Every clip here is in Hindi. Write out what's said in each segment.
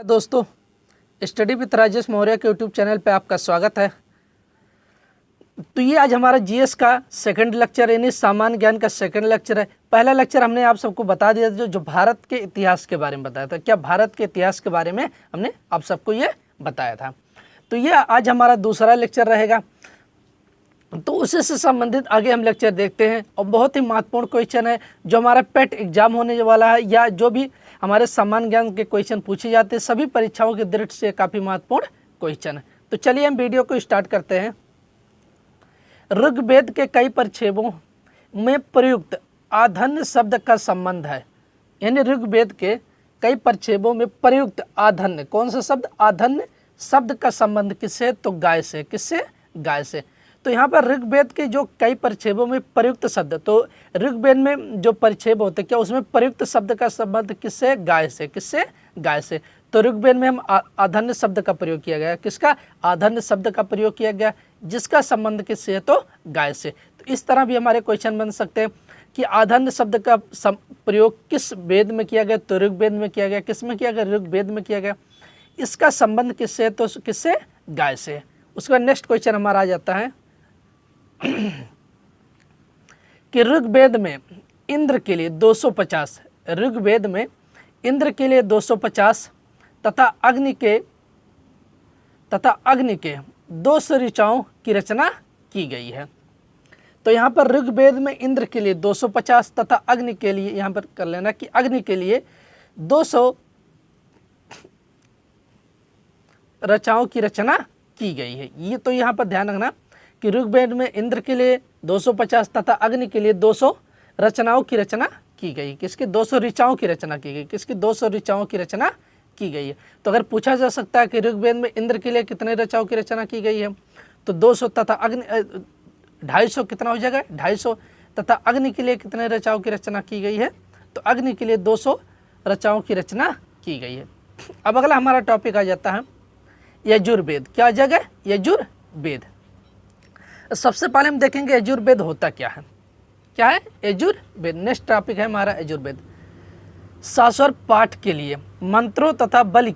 दोस्तों, स्टडी विद राजेश मौर्य के यूट्यूब चैनल पे आपका स्वागत है। तो ये आज हमारा जीएस का सेकंड लेक्चर यानी सामान्य ज्ञान का सेकंड लेक्चर है। पहला लेक्चर हमने आप सबको बता दिया जो भारत के इतिहास के बारे में बताया था। क्या भारत के इतिहास के बारे में हमने आप सबको ये बताया था। तो ये आज हमारा दूसरा लेक्चर रहेगा। तो उसी से संबंधित आगे हम लेक्चर देखते हैं और बहुत ही महत्वपूर्ण क्वेश्चन है जो हमारा पेट एग्जाम होने वाला है या जो भी हमारे सामान्य ज्ञान के क्वेश्चन पूछे जाते हैं सभी परीक्षाओं के दृष्टि से काफ़ी महत्वपूर्ण क्वेश्चन है। तो चलिए हम वीडियो को स्टार्ट करते हैं। ऋग्वेद के कई परिच्छेदों में प्रयुक्त आधन्य शब्द का संबंध है, यानी ऋग्वेद के कई परिच्छेदों में प्रयुक्त आधन्य, कौन सा शब्द, आधन्य शब्द का संबंध किससे, तो गाय से। किससे, गाय से। तो यहाँ पर ऋग्वेद के जो कई परिच्छेदों में प्रयुक्त शब्द, तो ऋग्वेद में जो परिच्छेद होते हैं क्या उसमें प्रयुक्त शब्द का संबंध किससे, गाय से। किससे, गाय से। तो ऋग्वेद में हम आधन्य शब्द का प्रयोग किया गया। किसका, आधन्य शब्द का प्रयोग किया गया, जिसका संबंध किससे है, तो गाय से। तो इस तरह भी हमारे क्वेश्चन बन सकते हैं कि आधन्य शब्द का प्रयोग किस वेद में किया गया, तो ऋग्वेद में किया गया। किस में किया गया, ऋग्वेद में किया गया। इसका संबंध किससे है, तो किससे, गाय से। उसके बाद नेक्स्ट क्वेश्चन हमारा आ जाता है कि ऋग्वेद में इंद्र के लिए 250, ऋग्वेद में इंद्र के लिए 250 तथा अग्नि के 200 ऋचाओं की रचना की गई है। तो यहाँ पर ऋग्वेद में इंद्र के लिए 250 तथा अग्नि के लिए, यहाँ पर कर लेना कि अग्नि के लिए 200 रचनाओं की रचना की गई है। ये तो यहाँ पर ध्यान रखना कि ऋग्वेद में इंद्र के लिए 250 तथा अग्नि के लिए 200 रचनाओं की रचना की गई। किसकी, 200 ऋचाओं की रचना की गई। किसकी, 200 ऋचाओं की रचना की गई है। तो अगर पूछा जा सकता है कि ऋग्वेद में इंद्र के लिए कितने रचाओं की रचना की गई है, तो 200 तथा अग्नि 250 कितना हो जाएगा, 250 तथा अग्नि के लिए कितने रचाओं की रचना की गई है, तो अग्नि के लिए 200 रचाओं की रचना की गई है। अब अगला हमारा टॉपिक आ जाता है यजुर्वेद। क्या आ जाएगा, यजुर्वेद। सबसे पहले हम देखेंगे यजुर्वेद होता क्या है। क्या है, यजुर्वेद। नेक्स्ट टॉपिक है हमारा यजुर्वेद। शास्त्र पाठ के लिए मंत्रों तथा बलि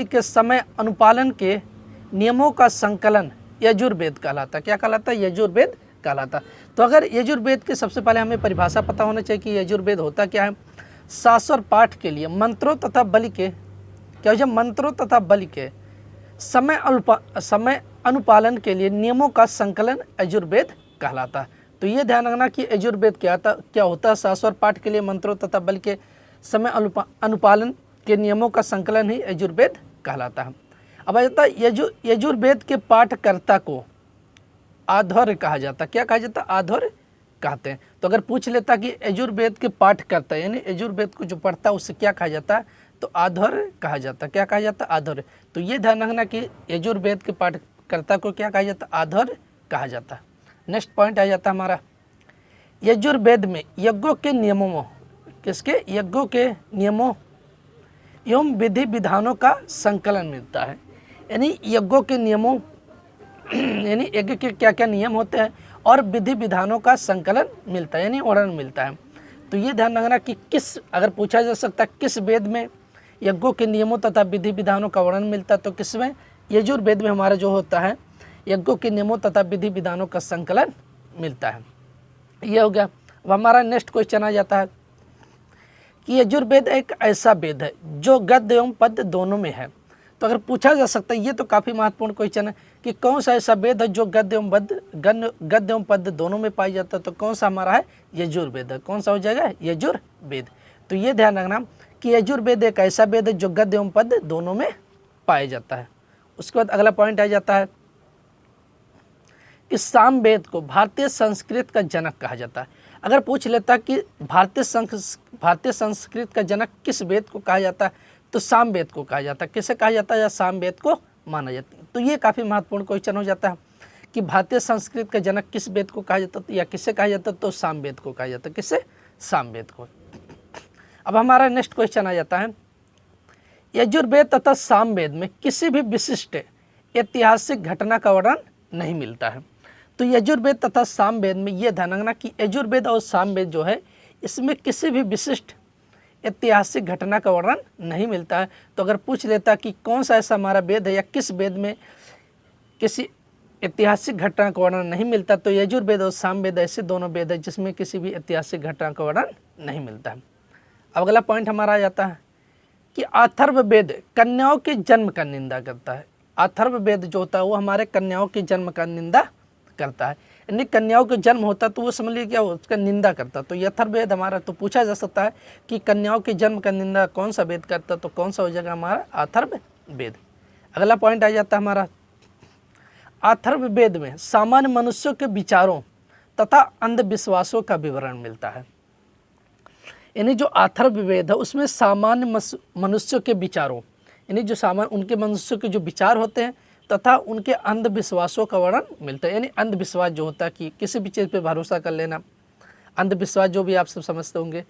के समय अनुपालन के नियमों का संकलन यजुर्वेद कहलाता। क्या कहलाता, यजुर्वेद कहलाता। तो अगर यजुर्वेद के सबसे पहले हमें परिभाषा पता होना चाहिए कि यजुर्वेद होता क्या है। शास्त्र पाठ के लिए मंत्रों तथा बलि के, क्या हो जाए, मंत्रों तथा बलि के समय अनुपालन के लिए नियमों का संकलन यजुर्वेद कहलाता है। तो ये ध्यान रखना कि यजुर्वेद क्या होता है। शास्त्र पाठ के लिए मंत्रों तथा बल के समय अनुपालन के नियमों का संकलन ही यजुर्वेद कहलाता है। अब आ जाता है यजुर्वेद के पाठकर्ता को आध्वर्य कहा जाता। क्या कहा जाता, आध्वर्य कहते हैं। तो अगर पूछ लेता कि यजुर्वेद के पाठकर्ता यानी यजुर्वेद को जो पढ़ता है उससे क्या कहा जाता है, तो आध्वर्य कहा जाता। क्या कहा जाता, आध्वर्य। तो ये ध्यान रखना कि यजुर्वेद के पाठकर्ता को क्या कहा जाता, आध्वर्य कहा जाता। नेक्स्ट पॉइंट आ जाता हमारा यजुर्वेद में यज्ञों के नियमों, किसके, यज्ञों के नियमों एवं विधि विधानों का संकलन मिलता है। यानी यज्ञों के नियमों यानी यज्ञ के क्या क्या नियम होते हैं और विधि विधानों का संकलन मिलता है, यानी वर्णन मिलता है। तो ये ध्यान रखना कि किस, अगर पूछा जा सकता है किस वेद में यज्ञों के नियमों तथा विधि विधानों का वर्णन मिलता है, तो किसमें, यजुर्वेद में हमारा जो होता है यज्ञों के नियमों तथा विधि विधानों का संकलन मिलता है। ये हो गया। अब हमारा नेक्स्ट क्वेश्चन आ जाता है कि यजुर्वेद एक ऐसा वेद है जो गद्य एवं पद्य दोनों में है। तो अगर पूछा जा सकता है, ये तो काफ़ी महत्वपूर्ण क्वेश्चन है कि कौन सा ऐसा वेद है जो गद्य एवं पद्य दोनों में पाया जाता है, तो कौन सा हमारा है, यजुर्वेद है। कौन सा हो जाएगा, यजुर्वेद। तो ये ध्यान रखना कि यजुर्वेद एक ऐसा वेद है जो गद्य एवं पद्य दोनों में पाया जाता है। उसके बाद अगला पॉइंट आ जाता है कि सामवेद को भारतीय संस्कृत का जनक कहा जाता है। अगर पूछ लेता कि भारतीय संस्कृत का जनक किस वेद को कहा जाता है, तो सामवेद को कहा जाता है। किसे कहा जाता है, या सामवेद को माना जाता है। तो ये काफ़ी महत्वपूर्ण क्वेश्चन हो जाता है कि भारतीय संस्कृत का जनक किस वेद को कहा जाता है या किसे कहा जाता है, तो सामवेद को कहा जाता है। किसे, सामवेद को। अब हमारा नेक्स्ट क्वेश्चन आ जाता है यजुर्वेद तथा सामवेद में किसी भी विशिष्ट ऐतिहासिक घटना का वर्णन नहीं मिलता है। तो यजुर्वेद तथा सामवेद में ये ध्यान रखना कि यजुर्वेद और सामवेद जो है इसमें किसी भी विशिष्ट ऐतिहासिक घटना का वर्णन नहीं मिलता है। तो अगर पूछ लेता कि कौन सा ऐसा हमारा वेद है या किस वेद में किसी ऐतिहासिक घटना का वर्णन नहीं मिलता, तो यजुर्वेद और सामवेद ऐसे दोनों वेद है जिसमें किसी भी ऐतिहासिक घटना का वर्णन नहीं मिलता है। अब अगला पॉइंट हमारा आ जाता है कि अथर्ववेद कन्याओं के जन्म का निंदा करता है। अथर्ववेद जो होता है वो हमारे कन्याओं के जन्म का निंदा करता है, यानी कन्याओं का जन्म होता तो वो समझ लीजिए क्या उसका निंदा करता। तो ये अथर्ववेद हमारा, तो पूछा जा सकता है कि कन्याओं के जन्म का निंदा कौन सा वेद करता, तो कौन सा हो जाएगा हमारा अथर्ववेद। अगला पॉइंट आ जाता है हमारा, अथर्ववेद में सामान्य मनुष्यों के विचारों तथा अंधविश्वासों का विवरण मिलता है। यानी जो अथर्ववेद है उसमें सामान्य मनुष्यों के विचारों, यानी जो सामान्य उनके मनुष्यों के जो विचार होते हैं तथा उनके अंधविश्वासों का वर्णन मिलता है। यानी अंधविश्वास जो होता है कि किसी भी चीज़ पे भरोसा कर लेना, अंधविश्वास जो भी आप सब समझते होंगे।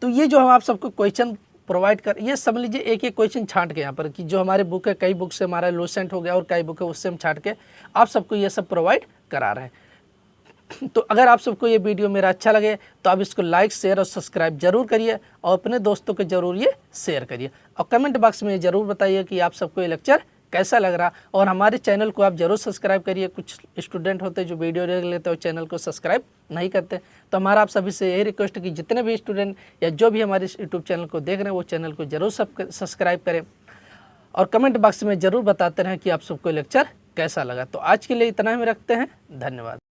तो ये जो हम आप सबको क्वेश्चन प्रोवाइड कर, ये समझ लीजिए एक एक क्वेश्चन छांट के यहाँ पर कि जो हमारे बुक है, कई बुक से हमारा लोसेंट हो गया और कई बुक है उससे हम छांट के आप सबको ये सब प्रोवाइड करा रहे हैं। तो अगर आप सबको ये वीडियो मेरा अच्छा लगे तो आप इसको लाइक, शेयर और सब्सक्राइब जरूर करिए और अपने दोस्तों को जरूर ये शेयर करिए और कमेंट बॉक्स में ये जरूर बताइए कि आप सबको ये लेक्चर कैसा लग रहा। और हमारे चैनल को आप जरूर सब्सक्राइब करिए। कुछ स्टूडेंट होते हैं जो वीडियो देख लेते हैं और चैनल को सब्सक्राइब नहीं करते, तो हमारा आप सभी से यही रिक्वेस्ट है कि जितने भी स्टूडेंट या जो भी हमारे यूट्यूब चैनल को देख रहे हैं वो चैनल को जरूर सब्सक्राइब करें और कमेंट बॉक्स में जरूर बताते रहें कि आप सबको लेक्चर कैसा लगा। तो आज के लिए इतना ही रखते हैं, धन्यवाद।